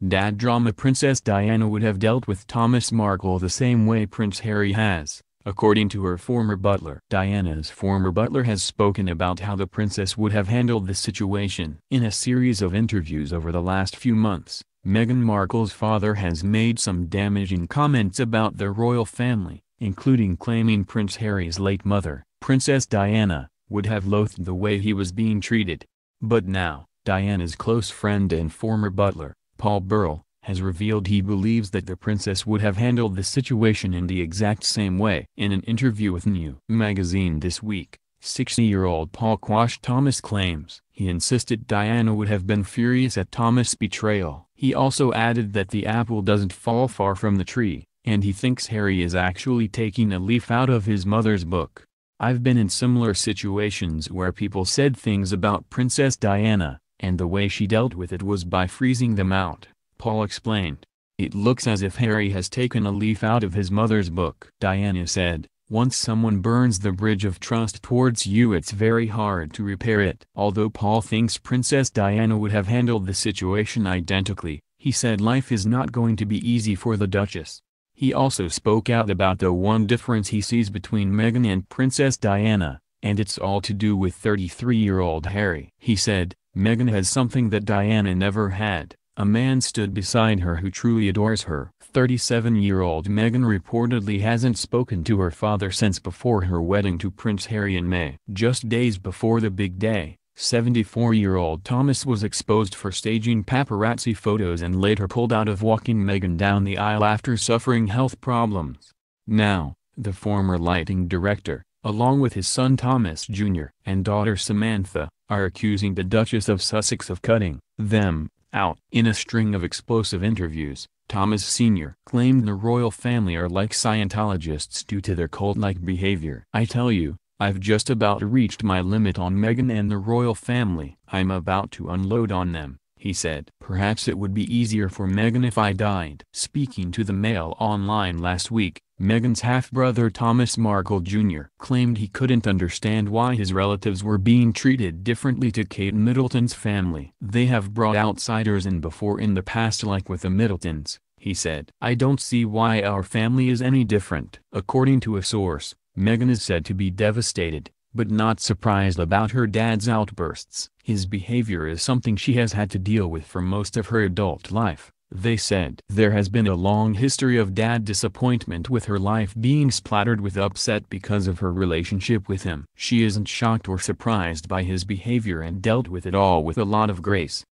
Dad drama. Princess Diana would have dealt with Thomas Markle the same way Prince Harry has, according to her former butler. Diana's former butler has spoken about how the princess would have handled the situation. In a series of interviews over the last few months, Meghan Markle's father has made some damaging comments about the royal family, including claiming Prince Harry's late mother, Princess Diana, would have loathed the way he was being treated. But now, Diana's close friend and former butler, Paul Burrell, has revealed he believes that the princess would have handled the situation in the exact same way. In an interview with New magazine this week, 60-year-old Paul quashed Thomas' claims. He insisted Diana would have been furious at Thomas' betrayal. He also added that the apple doesn't fall far from the tree, and he thinks Harry is actually taking a leaf out of his mother's book. "I've been in similar situations where people said things about Princess Diana, and the way she dealt with it was by freezing them out," Paul explained. "It looks as if Harry has taken a leaf out of his mother's book." Diana said, "Once someone burns the bridge of trust towards you, it's very hard to repair it." Although Paul thinks Princess Diana would have handled the situation identically, he said life is not going to be easy for the Duchess. He also spoke out about the one difference he sees between Meghan and Princess Diana, and it's all to do with 33-year-old Harry. He said, "Meghan has something that Diana never had. A man stood beside her who truly adores her." 37-year-old Meghan reportedly hasn't spoken to her father since before her wedding to Prince Harry in May. Just days before the big day, 74-year-old Thomas was exposed for staging paparazzi photos and later pulled out of walking Meghan down the aisle after suffering health problems. Now, the former lighting director, along with his son Thomas Jr. and daughter Samantha, are accusing the Duchess of Sussex of cutting them out. In a string of explosive interviews, Thomas Sr. claimed the royal family are like Scientologists due to their cult-like behavior. "I tell you, I've just about reached my limit on Meghan and the royal family. I'm about to unload on them," he said. "Perhaps it would be easier for Meghan if I died." Speaking to the Mail Online last week, Meghan's half-brother Thomas Markle Jr. claimed he couldn't understand why his relatives were being treated differently to Kate Middleton's family. "They have brought outsiders in before in the past, like with the Middletons," he said. "I don't see why our family is any different." According to a source, Meghan is said to be devastated, but not surprised about her dad's outbursts. "His behavior is something she has had to deal with for most of her adult life," they said. "There has been a long history of dad disappointment, with her life being splattered with upset because of her relationship with him. She isn't shocked or surprised by his behavior and dealt with it all with a lot of grace."